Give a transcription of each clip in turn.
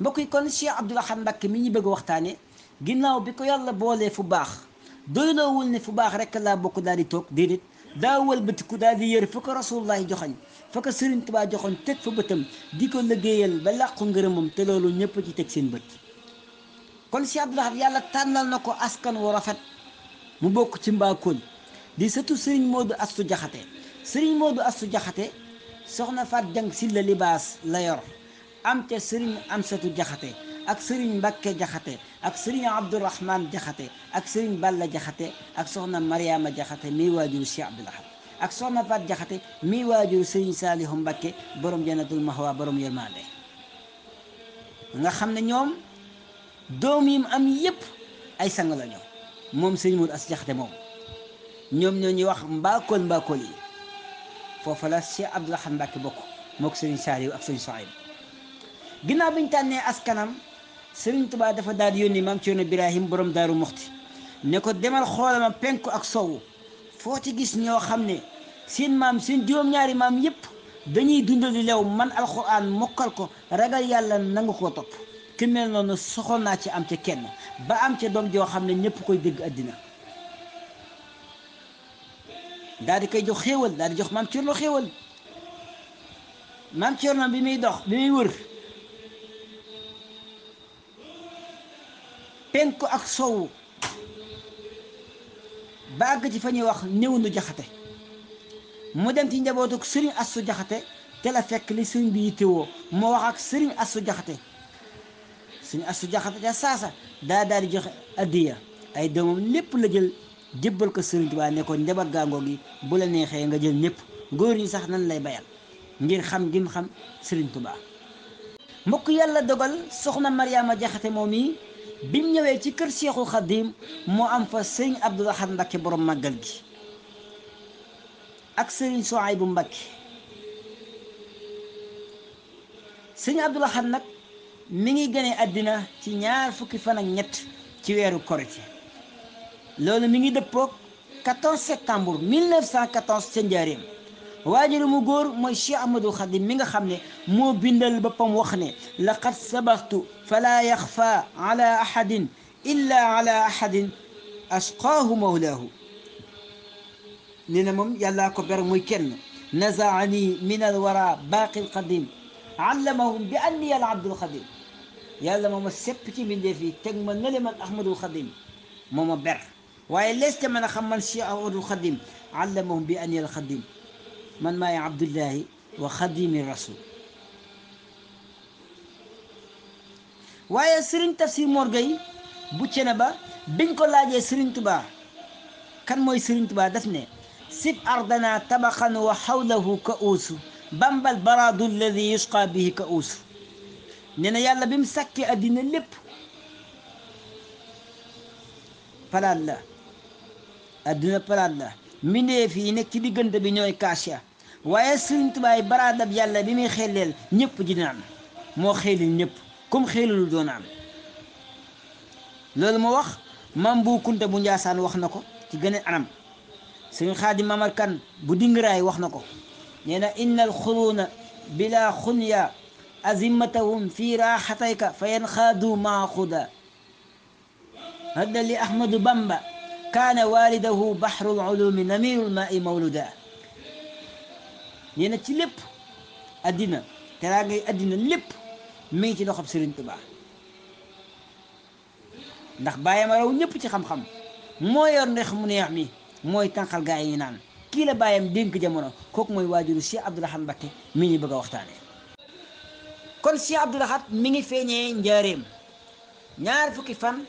mbokk yi kon Cheikh Abdoul Ahad Mbacké mi ñu bëgg waxtaane ginnaaw bi ko yàlla boolee fu baax doyloowul ne fu baax rek laa bokk daal di toog déedéet daa wëlbatiku daal di yër fa ko rasulullahi joxañ fa ko Sëriñ Tuubaa joxoñ teg fa bëtam di ko liggéeyal ba làqu ngërëmam te loolu ñëpp ci teg seen bët. kon Cheikh Abdoul Ahad yàlla tànnal na ko askan wu rafet mu bokk ci Mbakol di sëtu Serigne Modou Astou Diakhaté Serigne Modou Astou Diakhaté soxna Fat Jang Silla libaas la yor am ca Serigne Amsatou Diakhaté ak Serigne Mbacké Diakhaté ak Serigne Abdourahmane Diakhaté ak Serigne Balla Diakhaté ak soxna Mariama Diakhaté miy waajuru Cheikh Abdoul Ahad ak soxna Fat Diakhaté miy waajuru Serigne Salihu Mbacké borom Jannatul Mahwa borom yërmande nga xam ne ñoom doom yi mu am yépp ay sang la ñoo moom Serigne Modou Astou Diakhaté moom ñoom ñoo ñuy wax Mbakol yi foofu la Cheikh Abdoul Ahad Mbacké bokk mook Serigne Saliou ak Serigne Souhaïbou ginnaaw bi ñu tànnee askanam Serigne Touba dafa daal di yónni maam Cerno Birahim borom Daaru Muxti ne ko demal xoolama penku ak sowu foo ci gis ñoo xam ne seen maam seen juróom-ñaari maam yépp dañuy dundal di lew man alxuraan mokkal ko ragal yàlla nangu koo topp ki mel noonu soxol naa ci am ca kenn ba am ca doom joo xam ne ñëpp koy dégg àddina daal di koy jox xéewal daal di jox maam Cerno xéewal maam Cerno bi muy dox bi muy wër penku ak sowu ba àgg ci fa ñuy wax Néwndu Jaxate mu dem ci njabootu Sëriñ Astou Diakhaté te la fekk li sëriñ bi yittewoo moo wax ak Sëriñ Astou Diakhaté Sëriñ Astou Diakhaté ca saasa daal di joxe addiya ay doomam lépp la jël jébbal ko Sëriñ Tuubaa ne ko njaboot gaangoo gi bu la neexee nga jël ñëpp góor ñi sax nan lay bayal ngir xam gim xam Sëriñ Tuubaa mbokk yàlla dogal soxna Mariama Diakhaté moom yi bim ñëwee ci kër Seexul Xadiim moo am fa Sëriñ Abdoul Ahad Mbacké borom màggal gi ak Sëriñ Souhaïbou Mbacké Sëriñ Abdoul Ahad nag mi ngi gënee àddina ci 20 fan ak ñett ci weeru Korité loolu mi ngi dëppoog 14 septembre 1914 ca Njaaréem waajuru mu góor mooy Cheikh Ahmadou Khadim mi nga xam ne moo bindal boppam wax ne laqad sabaxtu fala yaxfa ala ahadin illa ala ahadin ashqaahu mawlaahu nee na moom yàllaa ko ber muy kenn nazaani min alwara baaqi alqadim allamahum bi anni al abdul xadim yàlla moo ma sepp ci mbindeef yi teg ma nale man ahmadul xadim moo ma ber waaye lees te mën a xam man Cheikh Ahmadul Xadim allamahum bi anni al xadim man maay abdullahi wa xadimi rasul waaye Serigne Tafsir Mor Gueye bu cene ba biñ ko laajee Serigne Touba kan mooy Serigne Touba daf ne sib ardana tabaqan wa xawlahu ka uusu bambal baradu alladi yusqa bihi ka uusu nee na yàlla bi mu sàkkee addina lépp palaat la adduna palaat la mbindeef yi nekk ci diggante bi ñooy kaasiya waaye Sëriñ Tuubaa baraadab yàlla bi muy xeeleel ñëpp ji naan moo xeelil ñëpp comme xeelulu doon am loolu moo wax Maam Bu Kunta bu Njaasaan wax na ko ci gën a anam Sëriñ Xaadim Mamar Kan bu Dingiraay wax na ko nee na innal xuruuna bila xunya azimatahum fi raaxatayka fa yanxaadu maa xuda hadda li Ahmadu Bamba kaana walidahu baxrul ulumi namirul maai mawluda nee na ci lépp addina teraa ngay addina lépp mi ngi ci loxob Sëriñ Tuubaa ndax bàyyam raw ñëpp ci xam-xam moo yor ndex mu neex mi mooy tànqal gaa yi naan kii la bàyyam dénk jamono kooku mooy waajuru Cheikh Abdoul Ahad Mbacké mi ñu bëgg a waxtaane kon Cheikh Abdoul Ahad mi ngi feeñee Njaaréem 20 fan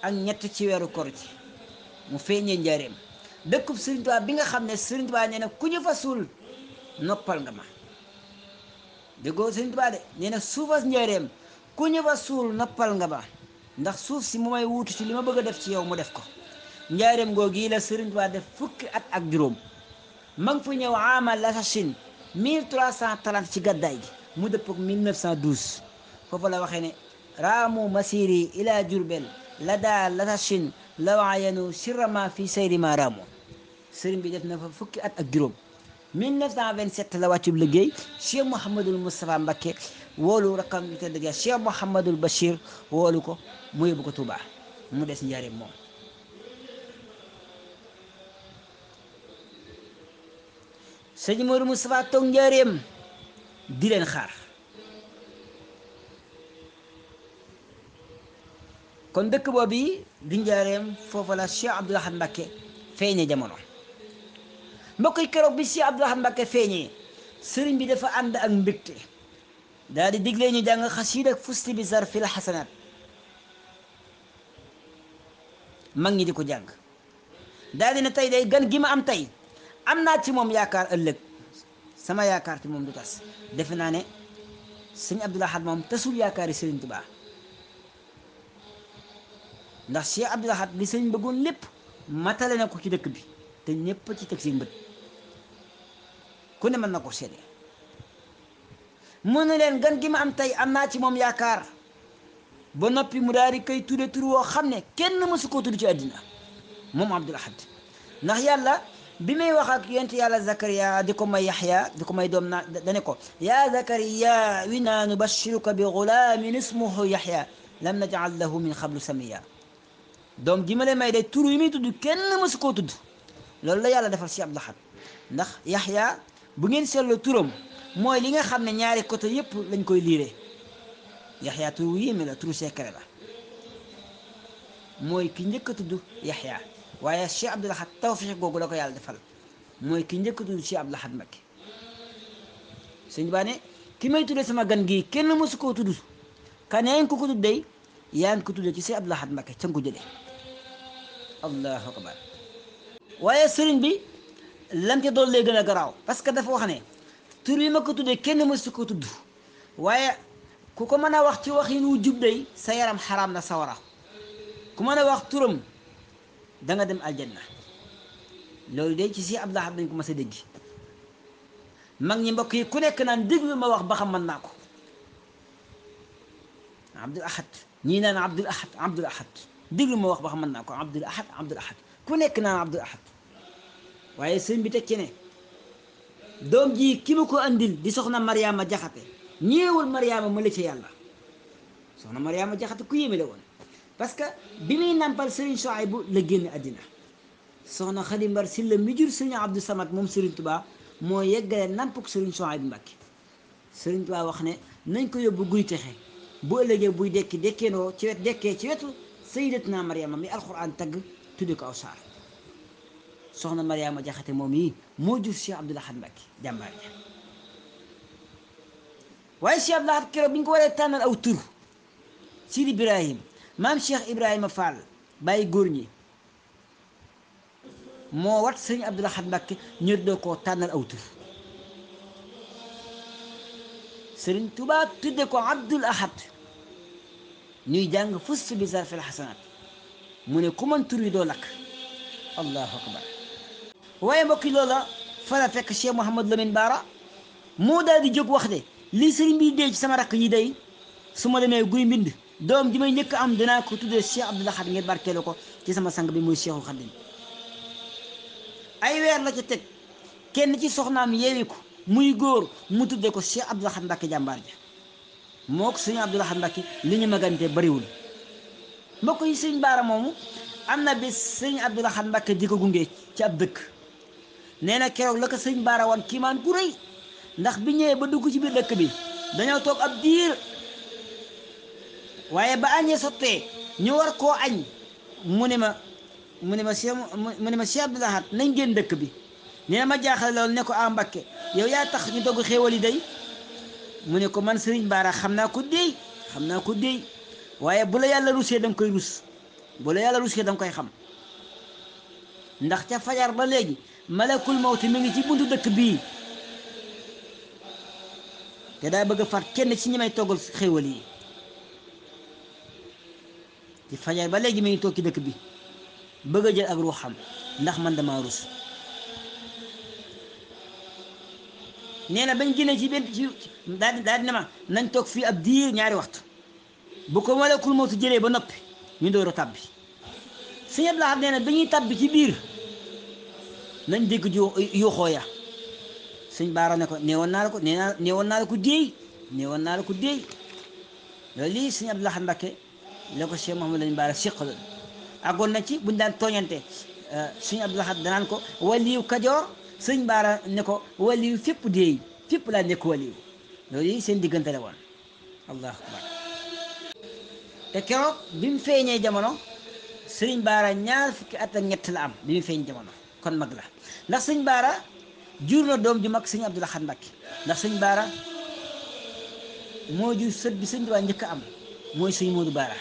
ak ñett ci weeru Korité mu feeñee Njaaréem dëkkub Sëriñ Tuubaa bi nga xam ne Sëriñ Tuubaa nee na ku ñu fa suul noppal nga ma déggoo Sëriñ Tuubaa de nee na suufas Njaaréem ku ñu fa suul noppal nga ma ndax suuf si mu may wuutu ci li ma bëgg a def ci yow mu def ko Njaaréem googu la Sëriñ Tuubaa def fukki at ak juróom ma ngi fa ñëw amal la Chine 1330 ci gàddaay gi mu dëppook 1912 foofu la waxee ne raamu masiri ila Jurbel la daa la Chine la waayanu sirama fi sayri ma raamu sëriñ bi def na fa fukki at ak juróom 1927 la wàccub liggéey Cheikh Mouhamadul Moustapha Mbacké woolu rakkam bi tedd ga Cheikh Mouhamadul Bachir woolu ko mu yóbbu ko Touba mu des njaareem moom. sëñ Modou Moustapha toog njaareem di leen xaar. kon dëkk boobu di njaareem foofa la Cheikh Abdoul Ahad Mbacké feeñee jamono. mbokk yi keroog bi Cheikh Abdoul Ahad Mbacké feeñee sëriñ bi dafa ànd ak mbégte daal di diglee ñu jàng xasiida ak fusti bi zarfil xasanaat mag ñi di ko jàng daal di ne tey day gan gi ma am tey am naa ci moom yaakaar ëllëg sama yaakaar ci moom du tas. defe naa ne sëñ Abdoul Ahad moom tasul yaakaari sëriñ Tuubaa ndax Cheikh Abdoul Ahad li sëriñ bëggoon lépp matale na ko ci dëkk bi te ñëpp ci teg seen bët ku ne mën na ko seede. mu ne leen gan gi ma am tey am naa ci moom yaakaar ba noppi mu daal di koy tudde tur woo xam ne kenn mësu koo tudd ci àddina moom Abdoul Ahad. ndax yàlla bi may wax ak yonent yàlla Zakariya di ko may Yaxya di ko may doom naa dane ko yaa Zakariya inaa nubashiruka bi gulaamin ismuhu Yaxya lam najal lahu min qablu samiya. doom ji ma leen may day tur yi muy tudd kenn mësu koo tudd. loolu la yàlla defal si Abdoul Ahad ndax Yaxya bu ngeen seetloo turam mooy li nga xam ne ñaari côté yëpp lañ koy liire. Yaxya turu yéeme la turu secret la mooy ki njëkk a tudd Yaxya waaye Cheikh Abdoul Ahad tawfiix googu la ko yàlla defal mooy ki njëkk a tudd Cheikh Abdoul Ahad Mbacké. sëñ baa ne ki may tuddee sama gan gii kenn mësu koo tudd kaneen ku ko tuddee yaa ngi ko tuddee ci Cheikh Abdoul Ahad Mbacké ca nga ko jëlee. allahu akbar. waaye sëriñ bi lam ca doon lay gën a garaaw parce que dafa wax ne tur yi ma ko tuddee kenn mësu ko tudd waaye ku ko mën a wax ci waxin wu jub day sa yaram xaraam na sawara ku mën a wax turam da nga dem aljanna. loolu day ci Cheikh Abdoul Ahad dañ ko mas a dégg mag ñi mbokk yi ku nekk naan déglu ma wax ba xam mën naa ko. Abdoul Ahad ñii naan Abdoul Ahad Abdoul Ahad déglu ma wax ba xam mën naa ko Abdoul Ahad Abdoul Ahad ku nekk naan Abdoul Ahad. waaye sëñ bi teg ci ne doom ji ki ma ko andil di soxna Mariama Jaxate ñeewul Mariama ma la ca yàlla. soxna Mariama Jaxate ku yéeme la woon parce que bi muy nampal Serigne Souhaïbou la génn àddina. soxna Xadi Mbar Silla mi jur Serigne Abdou Samad moom Serigne Touba moo yeggale nampuk Serigne Souhaïbou Mbacké. Serigne Touba wax ne nañ ko yóbbu guy texe bu ëllëgee buy dekki dekkeenoo ci wet dekkee ci wetu Sayyidatuna Mariama mi alxuraan tagg tudde ko aw saar. soxna Mariama Jaxate moom yi moo jur Cheikh Abdoul Ahad Mbacké jàmbaar ja. waaye Cheikh Abdoul Ahad keroog bi ñu ko waree tànnal aw tur Sidi Ibrahim maam Cheikh Ibrahima Fall bàyyi góor ñi moo wat sëñ Abdoul Ahad Mbacké ñu doo koo tànnal aw tur. Sëriñ Tuubaa tudde ko Abdoul Ahad ñuy jàng fustu bi zarfil xasanaat mu ne ku man tur yi doo lakk. allahu akbar. waaye mbokki loola fa la fekk Cheikh Mouhamadou Lamine Bara moo daal di jóg wax de lii sëriñ bi dee ci sama rakk yi day su ma demee guy mbind doom ji may njëkk am dinaa ko tuddee Cheikh Abdoul Ahad ngir barkeelu ko ci sama sang bi muy Cheikhul Khadim. ay weer la ca teg kenn ci soxnaam yeewi ko muy góor mu tuddee ko Cheikh Abdoul Ahad Mbacké jàmbaar ja moo ko sëñ Abdoul Ahad Mbacké li ñu magante bariwul. mbokk yi sëñ Baara moomu am na bis sëñ Abdoul Ahad Mbacké di ko gunge ci ab dëkk nee na keroog la ko sëñ Baara wan kiimaan ku rëy ndax bi ñëwee ba dugg ci biir dëkk bi dañoo toog ab diir waaye ba añee sottee ñu war koo añ mu ne ma Cheikh Abdoul Ahad nañ génn dëkk bi. nee na ma jaaxale loolu ne ko a Mbacké yow yaa tax ñu togg xéewal yi day mu ne ko man sëriñ Baara xam naa ko déy waaye bu la yàlla rusee da nga koy rus bu la yàlla rusee da nga koy xam ndax ca fajar ba léegi malakul mawti mi ngi ci buntu dëkk bii te daa bëgg a far kenn ci ñi may toggal xéewal yi ci fajar ba léegi mi ngi toog ci dëkk bi bëgg a jël ak ruuxam ndax man dama rus. nee na bañ génnee ci benn ci daal di ne ma nañ toog fii ab diir ñaari waxtu bu ko malakul mawti jëlee ba noppi ñu door a tàbbi. sëñ Abdoul Ahad nee na dañuy tàbbi ci biir nañ dégg yuuxoo ya sëñ Baara ne ko neewoon naa la ko déey ne woon naa la ko déey loolu lii sëñ Abdou Lahad Mbacké la ko Cheikh Mouhamadou Lamine Bara siqaloon àggoon na ci buñ daan tooñante sëñ Abdou Lahad danaan ko waliyu Kajoor sëñ Bara ne ko waliyu fépp déey fépp laa nekk waliyu loolu yi seen diggante la woon allahu akbar te keroog bi mu feeñee jamono sëriñ Bara ñaar fukki at ak ñett la am bi mu feeñ jamono kon mag la ndax sëñ Bara jur na doom ju mag sëñ Abdou Lahad Mbacké ndax sëñ Bara moo jur sët bi sëñ Tuubaa njëkk a am mooy sëñ Modou Bara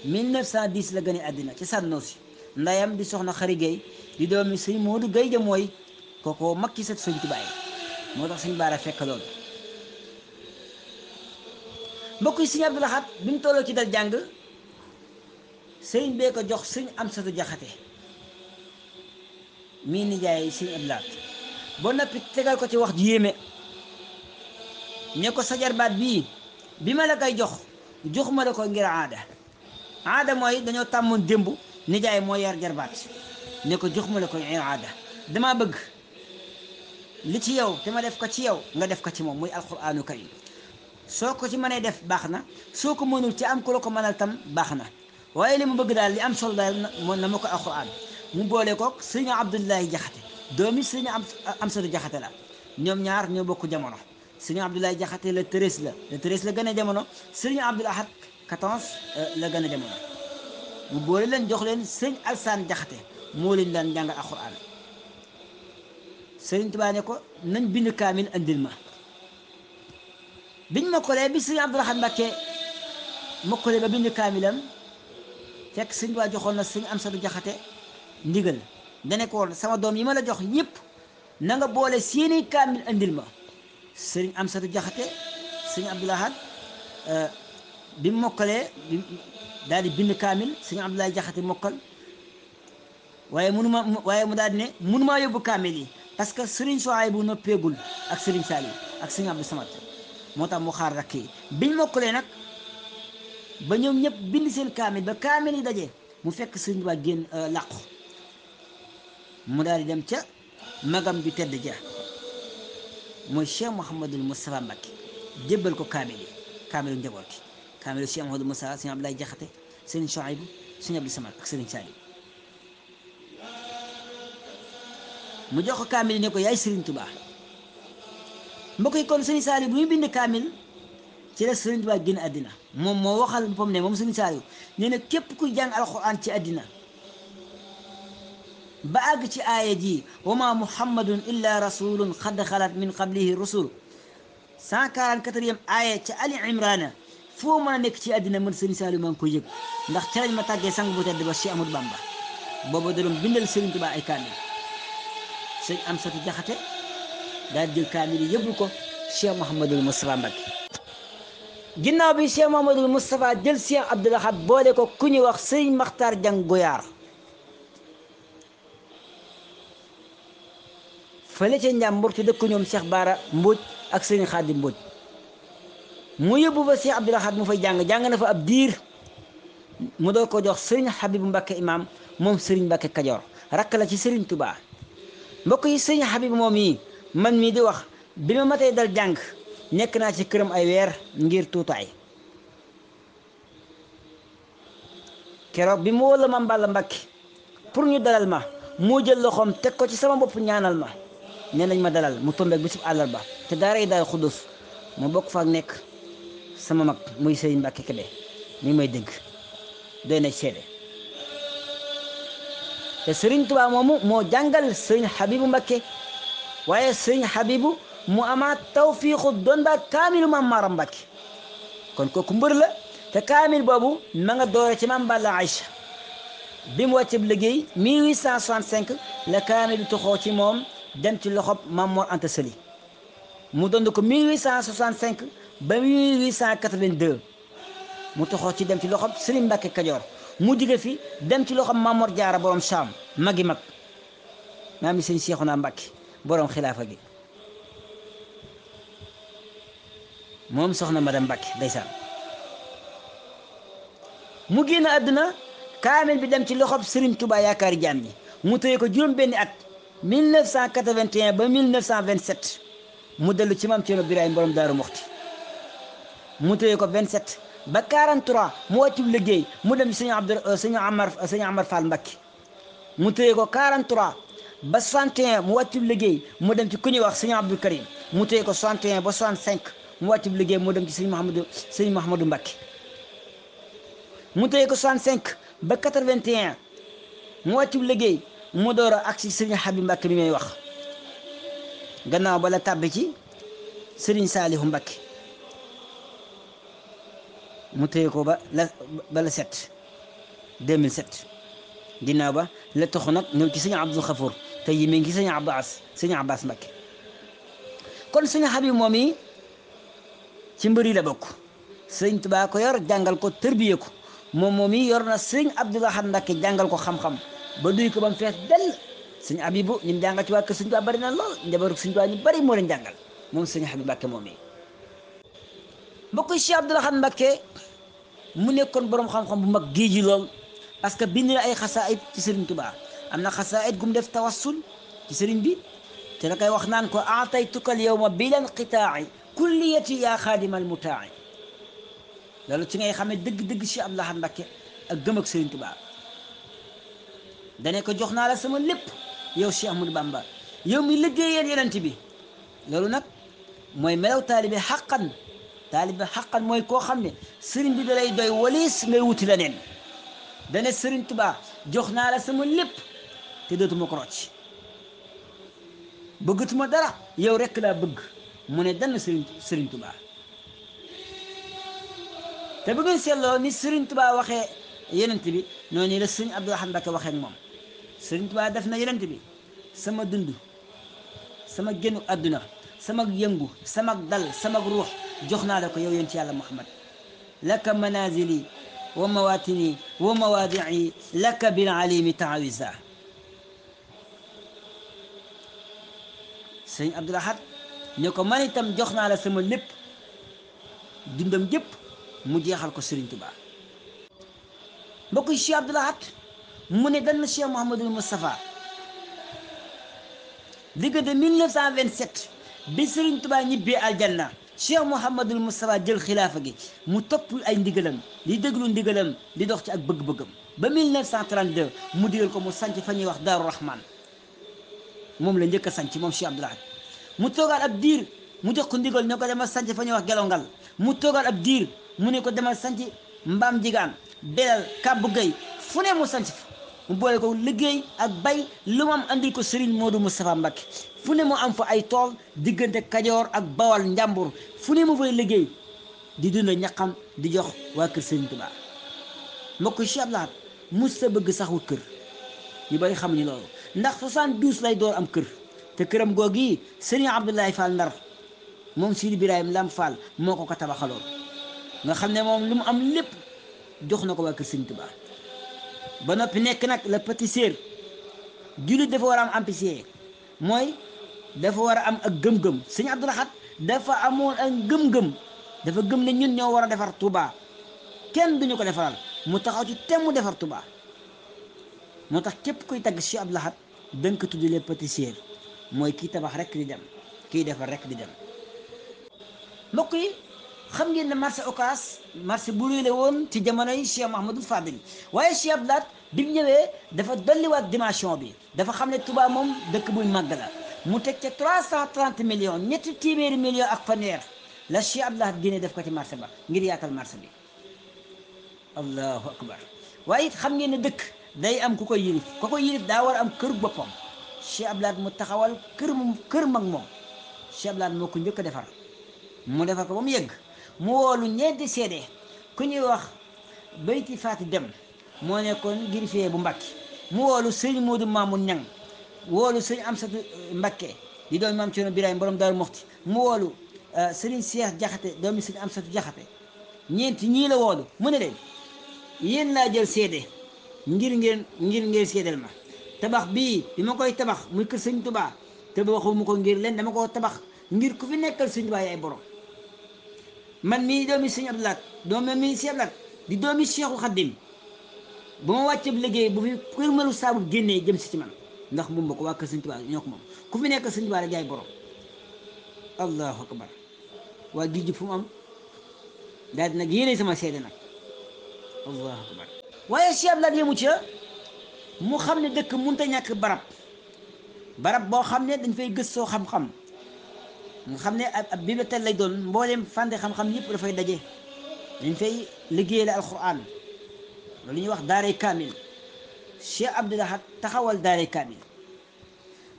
1910 la gane àddina ci Sànnoosi ndayam di soxna Xari Gay di doomi sëñ Modou Gay ja mooy kooko mag ci sët sëñ Tuubaa yi moo tax sëñ Bara fekk loolu mbokk yi sëñ Abdou Lahad bi mu tolloo ci dal jàng sëriñ bee ko jox sëñ Amsatu Jaxate mii nijaay sëñ Abdou Lahad ba noppi tegal ko ci wax ju yéeme ne ko sa jarbaat bii bi ma la koy joxuma la ko ngir aada mooy dañoo tàmmoon démb nijaay moo yar jarbaat ne ko joxuma la ko ngir aada dama bëgg li ci yow te ma def ko ci yow nga def ko ci moom muy alquraanu karim soo ko ci mënee def baax na soo ko mënul ci am ku la ko mënal tam baax na waaye li mu bëgg daal li am solo daal na ma ko alquraan mu boole kook sëñ Abdoulaye Jaxate doomi sëñ Amsatu Jaxate la ñoom ñaar ñoo bokk jamono sëñ Abdoulaye Jaxate le 13 la gën a jamono sëñ Abdou Lahad 14 la gën a jamono mu boole leen jox leen sëñ Alsaan Jaxate moo leen daan jàngal alquraan sëriñ Tuubaa ne ko nañ bind kaamil andil ma biñ mokkalee bi sëñ Abdou Lahad Mbacké mokkalee ba bind kaamilam fekk sëñ Tuubaa joxoon na sëñ Amsatu Jaxate ndigal dane ko woon sama doom yi ma la jox yëpp na nga boole seeni kaamil andil ma sëriñ Amsatu Jaxate sëñ Abdou Lahad bi mu mokkalee daal di bind kaamil sëñ Abdoulaye Jaxate mokkal waaye mu daal di ne mënumaa yóbbu kaamil yi parce que sëriñ Sohaybu bu noppeegul ak sëriñ Saliou ak sëñ Abdou Samad moo tax mu xaar rakk yi biñ mokkalee nag ba ñoom ñëpp bind seen kaamil ba kaamil yi daje mu fekk sëriñ Tuubaa génn làqu mu daal di dem ca magam ju tedd ja mooy Cheikh Mouhamadul Moustapha Mbacké jébbal ko kaamil yi kaamilu njaboot gi kaamilu Cheikh Mouhamadul Moustapha sëñ Abdoulaye Jaxate sëriñ Sohaybu sëñ Abdou Samad ak sëriñ Saliou mu jox ko kaamil yi ne ko yaay sëriñ Tuubaa mbokk yi kon sëriñ Saliou bu muy bind kaamil ci la sëriñ Tuubaa génn àddina moom moo waxal boppam ne moom sëriñ Saliou nee na képp kuy jàng alxuraan ci àddina ba àgg ci aaya ji wa ma muhammadun illa rasulun xad xalat min qablihi rusul 144e aaya ci Ali Imrana foo mën a nekk ci àddina man sëriñ Saliou maa ngi koy yëg ndax ca lañ ma tàggee sang bu tedd ba Cheikh Ahmadou Bamba booba da doon bindal sëriñ Tuubaa ay kaamil sëñ Amsatu Jaxate daal jël kaamil yi yëbbu ko Cheikh Mouhamadul Moustapha Mbacké ginnaaw bi Cheikh Mouhamadul Moustapha jël Cheikh Abdou Lahad boole ko ku ñuy wax sëñ Maxtaar Jang Goyaar fële ca Njàmbur ci dëkk ñoom Cheikh Bara Mbodj ak sëñ Xaadim Mbodj mu yóbbu fa Cheikh Abdou Lahad mu fay jàng na fa ab diir mu doon ko jox sëriñ Habibu Mbacké imam moom sëriñ Mbacké Kajoor rakk la ci sëriñ Touba mbokk yi sëriñ Habibu moom yi man mii di wax bi ma matee dal jàng nekk naa ci këram ay weer ngir tuutaay keroog bi mu woo la ma Balla Mbacké pour ñu dalal ma moo jël loxoom teg ko ci sama bopp ñaanal ma nee nañ ma dalal mu tombeeg bisub àllarba te daara yi daal xudus ma bokk fa ak nekk sama mag muy sëriñ Mbacké Kébé mi may dégg doy na seede te sëriñ Tuubaa moomu moo jàngal sëriñ Habibu Mbacké waaye sëriñ Habibu mu amaat tawfiixu doon daal kaamilu Maam Maaram Mbacké kon kooku mbër la te kaamil boobu ma nga doore ci Maam Balla Aïcha bi mu wàcceb liggéey 1865 la kaamil bi toxoo ci moom dem ci loxob Maam Mor Anta Sali mu dond ko 1865 ba 1882 mu toxoo ci dem ci loxob Sëriñ Mbacké Kajoor mu jóge fi dem ci loxob Maam Mor Jaara borom Saam magi mag maam mi sëñ Seexuna Mbacké borom xilaafa gi moom soxna madame Mbacké ndeysaan mu génn àdduna kaamil bi dem ci loxob Serigne Touba yaakaari jaam ñi mu tëye ko juróom benni at 1981 ba 1927 mu dellu ci maam Cerno Birahim borom Daaru Muxti mu téye ko 27 ba 43 mu wàccu liggéey mu dem ci sëñ Amar Fall Mbacké mu téye ko 43 ba 61 mu wàccu liggéey mu dem ci ku ñuy wax sëñ Abdou Karim mu téye ko 61 ba 65 mu wàccu liggéey mu dem ci sëñ Mahamadou Mbacké mu téye ko 65 ba 81 mu wàccu liggéey mu door a agsi sëñ Habib Mbacké bi may wax gannaaw ba la tàbbi ci sëriñ Saalihu Mbacké mu téye ko ba la 7 2007 ginnaaw ba la taxu nag ñëw ci sëñ Abdul Xafour te yi mi ngi sëñ Abbas Mbacké kon sëñ Habib moom yi ci mbër yi la bokk sëñ Tuubaa ko yor jàngal ko tërbiye ko moom yi yor na sëñ Abdul Ahad Mbacké jàngal ko xam-xam ba duy ko ba mu fees dell sëñ Abibu ñu jàngal ci waa kër sëñ Tuubaa bari na lool njabaru sëñ Tuubaa ñu bari moo leen jàngal moom sëñ Habib Mbacké moom yi mbokk Cheikh Abdul Ahad Mbacké mu nekkoon borom xam-xam bu mag géej ji lool parce que bind na ay xasaayid ci Serigne Touba am na xasaayid gum def tawassul ci Serigne bi te da koy wax naan ko aataytuka al yawma bilan qitaa'i kulliyati yaa xaadimal mutaa'i loolu ci ngay xamee dëgg-dëgg Cheikh Abdul Ahad Mbacké ak gëm ak Serigne Touba dane ko jox naa la sama lépp yow Cheikh Ahmadou Bamba yow mi liggéeyal yonent bi loolu nag mooy melaw taalibe xaqan mooy koo xam ne sëriñ bi da lay doy walis ngay wuti leneen dane sëriñ Tuubaa jox naa la sama lépp te dootuma ko rocc bëggatuma dara yow rekk laa bëgg mu ne dann sëriñ Tuubaa te bu ngeen seetloo ni sëriñ Tuubaa waxee yonent bi noonu la sëriñ Abdul Ahad Mbacké waxee ak moom sëriñ Tuubaa def na yonent bi sama dund sama génnu àdduna sama yëngu sama dal sama ruux jox naa la ko yow yonent yàlla Muhammad laka manazili wa mawatini wa mawadi'i laka bil alimi ta'awiza sëñ Abdul Ahad ne ko man itam jox naa la sama lépp dundam jëpp mu jeexal ko Sëriñ Tuubaa mbokk yi Cheikh Abdul Ahad mu ne dan na Cheikh Mouhamadul Moustapha diggante 1927 bi Sëriñ Tuubaa ñibbee aljanna Cheikh Mouhamadul Moustapha jël xilaafa gi mu topp ay ndigalam di déglu ndigalam di dox ci ak bëgg-bëggam ba 1932 mu digal ko mu sanc fa ñuy wax Daaru Rahman moom la njëkk a sanc moom Cheikh Abdul Ahad mu toogaat ab diir mu jox ko ndigal ne ko demal sanc fa ñuy wax Gelongal mu toogaat ab diir mu ne ko demal sanc Mbaam Jigaan Belal Kàbbu Gay fu ne mu sanc fa mu boole ko liggéey ak bay lu mu am andil ko Serigne Modou Moustapha Mbacké fu ne mu am fa ay tool diggante Kajoor ak Bawal Njàmbur fu ne mu fay liggéey di dund ñaqam di jox waa kër Serigne Touba mbokk Cheikh Abdul Ahad mus sa bëgg sax wut kër ñu bari xamuñu loolu ndax 72 lay door am kër te këram googi Serigne Abdoulaye Fall Ndar moom Sidi Birahim Lam Fall moo ko tabaxaloon nga xam ne moom lu mu am lépp jox na ko waa kër Serigne Touba ba noppi nekk nag la pâtissier jullit dafa war a am ambitieux mooy dafa war a am ak gëm-gëm sëñ Abdul Ahad dafa amoon ak gëm-gëm dafa gëm ne ñun ñoo war a defar Touba kenn duñu ko defaral mu taxaw ci tem mu defar Touba moo tax képp kuy tagg Cheikh Abdul Ahad danga ko tudd les pâtissiers mooy kii tabax rek di dem kii defar rek di dem mbokk yi xam ngeen ne marché Ocass marché bu réy la woon ci jamono yi Cheikh Mahamadou Fadil waaye Cheikh Abdul Ahad bi mu ñëwee dafa dolliwaat dimension bi dafa xam ne Touba moom dëkk buy màgg la mu teg ca 330 millions ñetti téeméeri millions ak fanweer la Cheikh Abdul Ahad génne def ko ci marché ba ngir yaatal marché bi allahu akbar waaye it xam ngeen ne dëkk day am ku koy yilif daa war a am kër boppam Cheikh Abdul Ahad mu taxawal kër mag moom Cheikh Abdul Ahad moo ko njëkk a defar mu defar ko ba mu yegg mu woolu ñeenti seede ku ñuy wax Bayti Faati Dem moo nekkoon greffier bu Mbàkke mu woolu sëñ Moodu Maamun Ñang woolu sëñ Amsatu Mbàkke di doon maam Cerno Birahim borom Daaru Muxti mu woolu sëriñ Seex Jaxate doomi sëñ Amsatu Jaxate ñeenti ñii la woolu mu ne leen yéen laa jël seede ngir ngeen seedal ma tabax bii bi ma koy tabax muy kër sëñ Tuubaa tabaxuma ko ngir leen dama ko tabax ngir ku fi nekkal sëñ Tuubaa yaay borom man mii doomi sëñ Abdul Ahad doomi mii sëñ Abdul Ahad di doomi Seexul Xaddim bu ma wàccee liggéey bu fi kër malu saabu génnee jëm si ci man ndax moom ba ko waa kër sëñ Tuubaa ñoo ko moom ku fi nekkal sëñ Tuubaa rek yaay borom allahu akbar waa géej gi fu mu am daal di nag yéene sama seede nag. allahu akbar. waaye Cheikh Abdoulaye yemu ca mu xam ne dëkk munta ñàkk barab boo xam ne dañ fay gëstoo xam-xam nga xam ne ab bibliothèque lay doon, mbooleem fànn xam-xam yëpp dafay daje, dañ fay liggéeyale alquran, loolu ñuy wax daaray kaamil. Cheikh Abdoul Ahad taxawal daaray kaamil.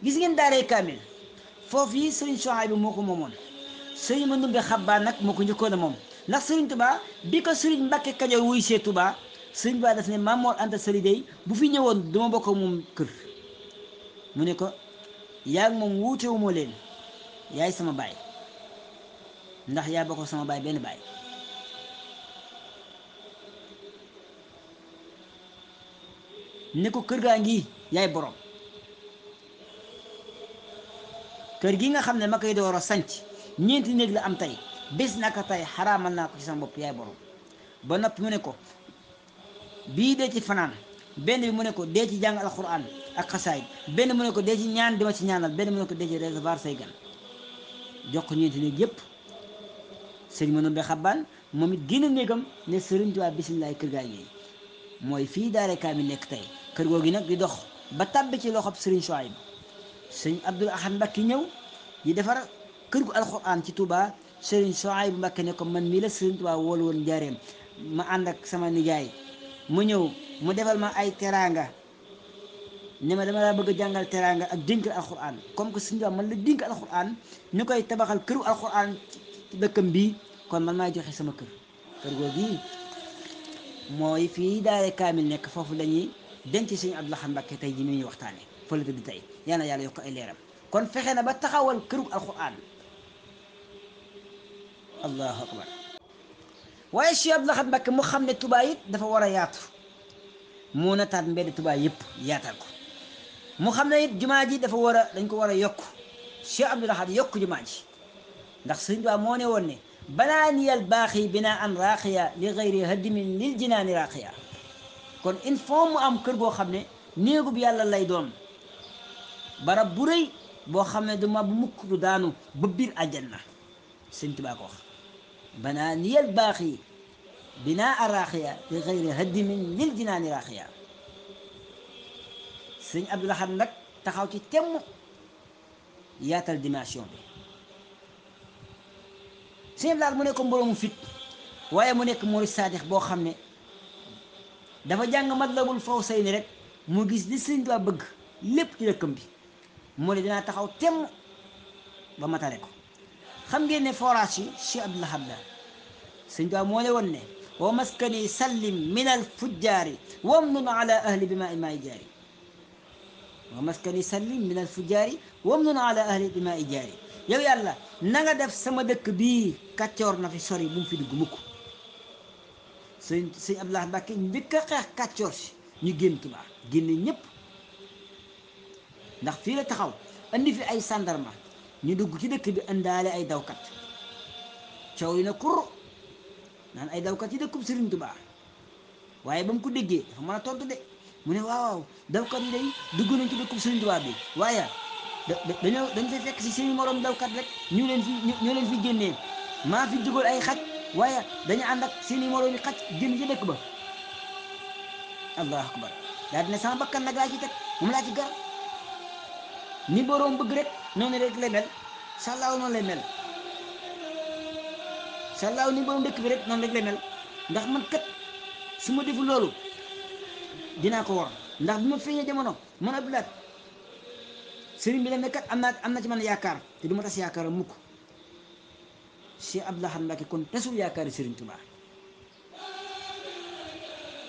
gis ngeen daaray kaamil foofu yi sëriñ Souhaïbou moo ko moomoon, sëriñ Mandumbe Xabbaan nag moo ko njëkkoon a moom. ndax sëriñ Tuubaa bi ko sëriñ Mbàkke Kajoor wuy see Tuubaa, sëriñ Tuubaa daf ne Maam Mor Anta Sali dey bu fi ñëwoon duma bokk moom kër. mu ne ko yaa ngi moom wuutewu moo leen, yaay sama baay ndax yaa bokk sama baay benn baay. ne ko kër gaa ngi yaay borom, kër gi nga xam ne ma koy door a sanc ñeenti néeg la am tey, bés naka tey xaraamal naa ko ci sama bopp, yaay borom. ba noppi mu ne ko bii dee ci fanaan, benn bi mu ne ko dee ci jàng alquran ak xasaayid, benn mu ne ko dee ci ñaan dima ci ñaanal, benn mu ne ko dee ci recevoir say gan. jox ko ñeenti néeg yépp. sëriñ Mandumbe Xabbaan moom it génn néegam ne sëriñ Tuubaa bisimilaay kër gaa ngi mooy fii daare kaamil nekk tey. kër googu nag di dox ba tàbbi ci loxob sëriñ Souhaïbou. sëriñ Abdoul Ahad Mbacké ñëw di defar kër gu alquran ci Touba. sëriñ Souhaïbou Mbacké ne ko man mii la sëriñ Tuubaa woolu woon njaareem, ma ànd ak sama nijaay mu ñëw mu defal ma ay teraanga, ne ma dama laa bëgg a jàngal teraanga ak dénkal alquran, comme que sëriñ Tuubaa man la dénk alquran ñu koy tabaxal këru alquran ci dëkkam bii, kon man maay joxe sama kër. kër googu mooy fii daare kaamil nekk, foofu lañuy denc sëriñ Abdoul Ahad Mbacké tey ji ñuy waxtaane fa la tëdd tey, yal na yàlla yokk ay leeram. kon fexe na ba taxawal këru alquran. allahu akbar. waaye Cheikh Abdoul Ahad Mbacké mu xam ne Touba it dafa war a yaatu, mu nataat mbedd Touba yëpp yaatal ko. mu xam ne it jumaa ji dafa war a dañ ko war a yokk. Cheikh Abdoul Ahad yokk jumaa ji ndax sëriñ Tuubaa moo ne woon ne banaaniyal baaxi binaa an raaqiya li gayri hadimin lil jinaani raaqiya. kon il faut mu am kër goo xam ne néegub yàlla lay doon, barab bu rëy boo xam ne du ma bu mukk du daanu ba biir àjjanna. sëriñ Tuubaa ko wax banaaniyal baaxi binaa an raaqiya li gayri hadimin lil jinaani raaqiya. sëriñ Abdoul Ahad nag taxaw ci temm yaatal dimension bi. sëriñ Abdoul Ahad mu nekk mboroomu fit, waaye mu nekk murid saadix boo xam ne dafa jàng Matlabul Fawzayni rek mu gis li sëriñ Tuubaa bëgg lépp ci dëkkam bi, mu ne dinaa taxaw temm ba matale ko. xam ngeen ne forage yi Cheikh Abdoul Ahad la, sëriñ Tuubaa moo ne woon ne wa maskani sallim min al fujjaari wamnun ala ahli bi maa i jaari. wa maskani sallim min al fujjaari wamnun ala ahli bi maa i jaari. yow yàlla na nga def sama dëkk bii kàccoor na fi sori, bu mu fi dugg mukk. sëñ Abdoul Ahad Mbacké njëkk a xeex kàccoor si ñu génn Tuubaa, génne ñëpp, ndax fii la taxaw andi fi ay sandarma ñu dugg ci dëkk bi indaale ay dawkat. coow yi na kur naan ay dawkat ci dëkkub Sëriñ Tuubaa, waaye ba mu ko déggee dafa mën a tontu de. mu ne waaw dawkat yi day dugg nañ ci dëkkub Sëriñ Tuubaa bi, waaye dañ fay fekk si seeni morom dawkat rek ñu leen fi génnee. maa fi dugal ay xaj, waaye dañu ànd ak seeni morom yi xaj génn ci dëkk ba. allahu akbar. daal dina sama bakkan nag laa ci teg, moom laa ci gar. ni boroom bëgg rek noonu rek lay mel, sàllaaw noonu lay mel, sàllaaw ni boroom dëkk bi rek noonu rek lay mel. ndax man kat su ma defu loolu dinaa ko war, ndax bi ma feeñee jamono man Abdoul Ahad sëriñ bi la ne kat am na ci man yaakaar te du ma tas yaakaar mukk. Cheikh Abdoul Ahad Mbacké kon tasul yaakaari sëriñ Tuubaa.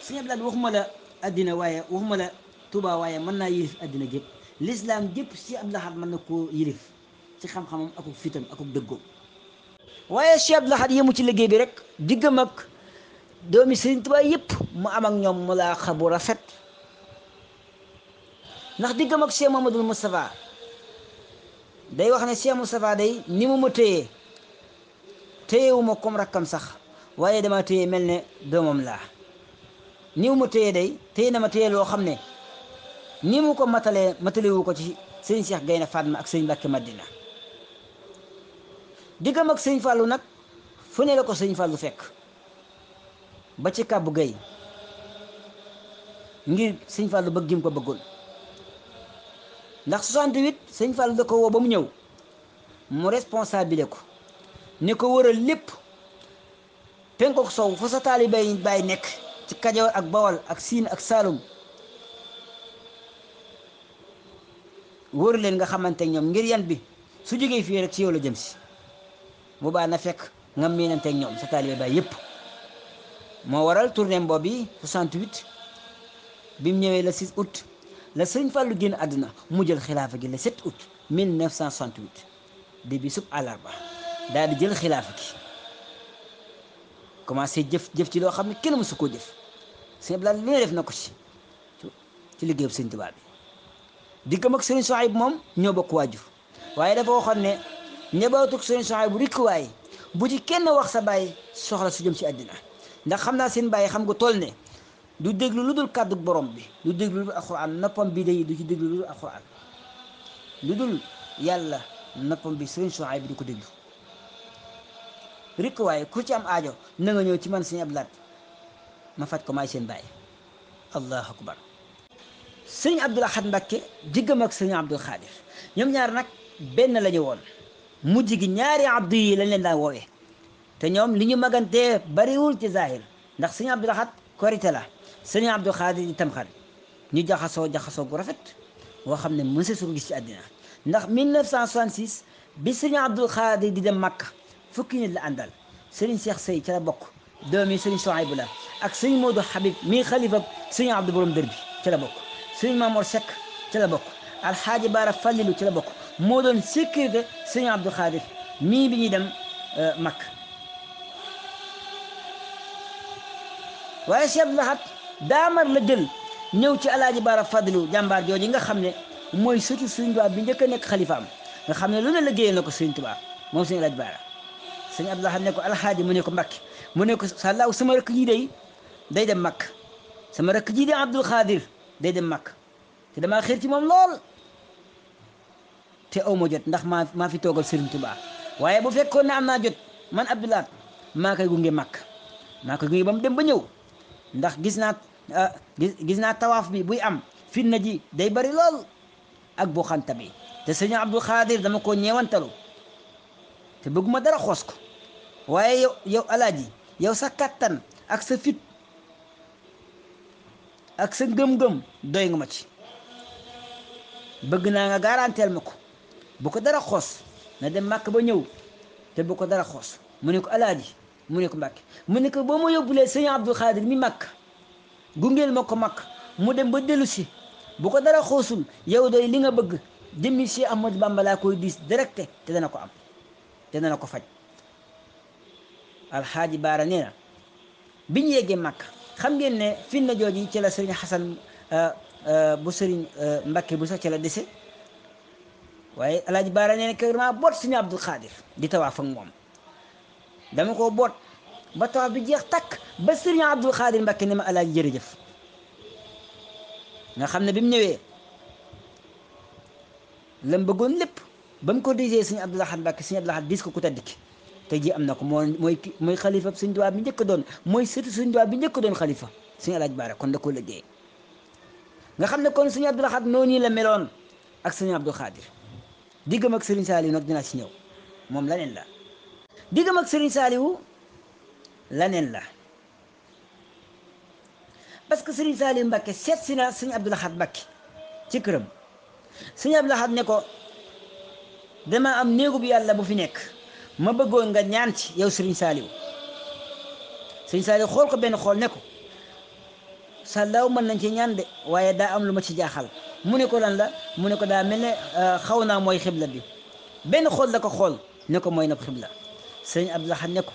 sëriñ Abdoul Ahad waxuma la addina waaye waxuma la Tuubaa waaye mën naa yilif addina gépp, l'islam gépp Cheikh Abdoul Ahad mën na koo yilif ci xam-xamam akuk fitam akuk dëggoom. waaye Cheikh Abdoul Ahad yemu ci liggéey bi rek, diggam ak doomi sëriñ Tuubaa yëpp mu am ak ñoom mulaaxa bu rafet. ndax diggam ak Cheikh Mamadou Moustapha day wax ne Cheikh Moustapha day ni mu ma téyewuma comme rakkam sax, waaye dama téye mel ne doomam laa. ni mu ma téye day téye na ma téye loo xam ne ni mu ko matalewu ko ci sëriñ Cheikh Gaynde Fatma ak sëriñ Mbacké Madina. diggam ak sëriñ Fallou nag fu ne la ko sëriñ Fallou fekk, ba ci Kàbbu Gay ngir sëñ Fallou bëgg gi mu ko bëggoon. ndax 68 sëñ Fallou da ko woo ba mu ñëw mu responsabilisé ko ni ko wëral lépp penkook sow fa sa taalibe yi bàyyi nekk ci Kajoor ak Bawol ak Siin ak Saalum wër leen nga xamante ñoom ngir yan bi su jógee fii rek ci yow la jëm si boobaa na fekk nga miinanteeg ñoom sa taalibe bàyyi yépp moo waral tournée boobu 68 bi mu ñëwee le 6 août la sëñ Fallou génn àdduna mu jël xilaafa gi le 7 août 1968 di bisub àllarba daal di jël xilaafa gi commencé jëf ci loo xam ne kenn mësu koo jëf sëñ Abdou Lahad lu ne def na ko ci liggéeyub sëñ Tuubaa bi diggam ak sëriñ Souhaïbou moom ñoo bokk waajur waaye dafa waxoon ne njabootuk sëriñ Souhaïbou bu rikkuwaay bu ci kenn wax sa bàyyi soxla su jëm ci àddina ndax xam naa seen bàyyi xam nga toll ne du déglu lu dul kàddu borom bi du déglu lu dul alxuraan noppam bi day du ci déglu lu dul alxuraan lu dul yàlla noppam bi sëriñ Souhaïbou du ko déglu rikkuwaay ku ci am aajo na nga ñëw ci man sëñ Abdou Lahad ma faj ko maay seen bàyyi allahu akbar sëñ Abdou Lahad Mbacké diggam ak sëñ Abdou Khadir ñoom ñaar nag benn la ñu woon mujj gi ñaari abdu yi lañ leen daan woowee te ñoom li ñu magantee bariwul ci zahir ndax sëñ Abdou Lahad korite la sëñ Abdou Khadir di tamxarit ñu jaxasoo gu rafet boo xam ne mëse su ko gis ci àddina ndax 1966 bi sëñ Abdou Khadir di dem Makka fukki nit la àndal sëriñ Cheikh Sey ca la bokk doomi sëriñ Souhaïbou la ak sëñ Modou Habib mii xalifa sëñ Abdou borom dër bi ca la bokk sëñ Mamour Seck ca la bokk alxaaji Baara Fallilu ca la bokk moo doon sécurité sëñ Abdou Khadir mii bi ñuy dem Makka waaye Cheikh Abdou Lahad daamar la jël ñëw ci alaaji Baara Fallilu jàmbaar jooju nga xam ne mooy surtout sëriñ Tuubaa bi njëkk a nekk xalifaam nga xam ne lu ne liggéeyal na ko sëriñ Tuubaa moom sëñ alaaji Baara sëñ Abdou Lahad ne ko alxaaji mu ne ko Mbakke mu ne ko sàllaaw sama rakk ji day dem Makka sama rakk ji de Abdou Khadir day dem Makka te damaa xeer ci moom lool te aw ma jot ndax maa fi toogal Serigne Touba waaye bu fekkoon ne am naa jot man Abdou Lahad maa koy gunge Makka maa koy gunge ba mu dem ba ñëw ndax gis naa tawaaf bi buy am fitna ji day bari lool ak bu xanta bi te sëñ Abdou Khadir dama ko ñeewantalu te bëgguma dara xoos ko waaye yow alaaji yow sa kattan ak sa fit ak sa ngëm-ngëm doy nga ma ci bëgg naa nga garanteel ma ko bu ko dara xoos na dem Makka ba ñëw te bu ko dara xoos mu ne ko alaaji mu ne ko Mbàkke mu ne ko boo ma yóbbulee sëñ Abdou Khadir mi Makka gungeel ma ko Makka mu dem ba dellu si bu ko dara xoosul yow doy li nga bëgg jëmmi Cheikh Ahmadou Bamba laa koy diis directe te dana ko am te dana ko faj alxaaji Baara nee na bi ñu yeggee Makka xam ngeen ne finna jooji ci la sëriñ Xasan bu sëriñ Mbakke bu sax ci la dese waaye alaaji Baara nee na kër maa boot sëriñ Abdou Khadir di tawaaf ak moom dama ko boot ba tawaaf bi jeex takk ba sëriñ Abdou Khadir Mbakke ne ma alaaji jërëjëf nga xam ne bi mu ñëwee lam bëggoon lépp ba mu ko disee sëriñ Abdou Lahad Mbakke sëriñ Abdou Lahad dis ko ku tedd ki tey jii am na ko mooy xalifa sëriñ Tuubaa bi njëkk doon mooy surtout sëriñ Tuubaa bi njëkk doon xalifa sëriñ alaaji Baara kon da koo liggéey nga xam ne kon sëriñ Abdou Lahad noonu la meloon ak sëriñ Abdou Khadir diggam ak sëriñ Saaliwu nag dinaa ci ñëw moom laneen la diggam ak sëriñ Saaliwu laneen la parce que sëriñ Saaliwu Mbakke seet si na sëriñ Abdou Lahad Mbakke ci këram sëriñ Abdou Lahad ne ko dama am néegub yàlla bu fi nekk ma bëggoon nga ñaan ci yow sëriñ Saaliwu sëriñ Saaliwu xool ko benn xool ne ko sàllaaw mën nañ ci ñaan de waaye daa am lu ma ci jaaxal mu ne ko lan la mu ne ko daa mel ne xaw naa mooy xibla bi benn xool la ko xool ne ko mooy na xibla sëriñ Abdou Lahad ne ko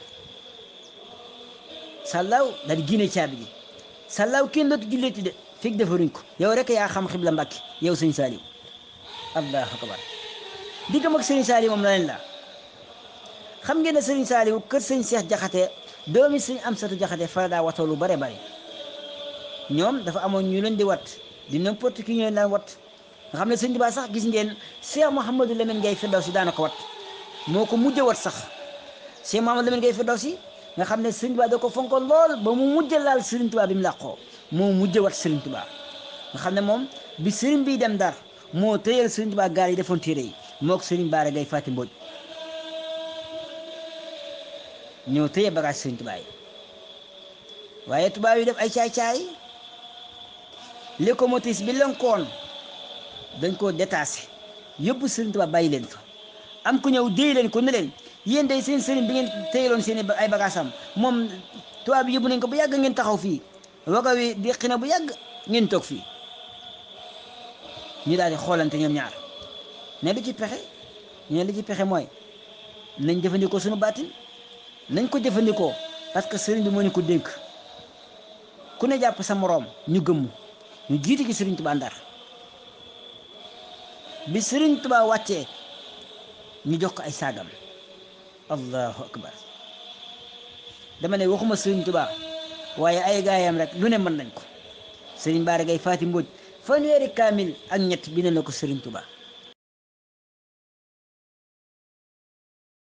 sàllaaw daal di génne caabi ji sàllaaw kenn dootu julleeti de fekk defaruñ ko yow rek yaa xam xibla Mbàkke yow sëriñ Saaliwu allahu akbar diggam ak sëriñ Saaliwu moom la leen la xam ngeen ne sëriñ Saaliwu kër sëriñ Seex Jaxate doomi sëriñ Amsatu Jaxate fa daa watoo lu bare bare ñoom dafa amoon ñu leen di wat di n'importe qui ñu leen daan wat nga xam ne sëñ Tuubaa sax gis ngeen Cheikh Mouhamadou Lamine Gaye Firdawsi daana ko wat moo ko mujj wat sax Cheikh Mouhamadou Lamine Gaye Firdawsi nga xam ne Sëriñ Tuubaa da ko fonkoon lool ba mu mujj laal Sëriñ Tuubaa bi mu làqoo moo mujj wat Sëriñ Tuubaa nga xam ne moom bi sëriñ bi dem Ndar moo tëyal Sëriñ Tuubaa gaal yi defoon téere yi moo ko Sëriñ Baara Gay Faati Mbodj ñoo tëye bagage Sëriñ Tuubaa yi waaye tubaab yi def ay caay-caay locomotive bi lënkoon dañ koo détaché yóbbu Sëriñ Tuubaa bàyyi leen fa am ku ñëw déy leen ko ne leen yéen day seen sëriñ bi ngeen téyeloon seen ay bagage am moom tubaab bi yóbbu nañ ko bu yàgg ngeen taxaw fii waga wi déqi na bu yàgg ngeen toog fii ñu daal di xoolante ñoom ñaar ne lu ci pexe ñu ne lu ci pexe mooy nañ jëfandikoo suñu baatin nañ ko jëfandikoo parce que sëriñ bi moo ñu ko dénk ku ne jàpp sa moroom ñu gëmm ñu jiitu ci Sëriñ Tuubaa Ndar bi Sëriñ Tuubaa wàccee ñu jox ko ay saagam allahu akbar dama ne waxuma Sëriñ Tuubaa waaye ay gaayam rek lu ne mën nañ ko Sëriñ Baara Gay Faati Mbodj fanweeri kaamil ak ñett bind na ko Sëriñ Tuubaa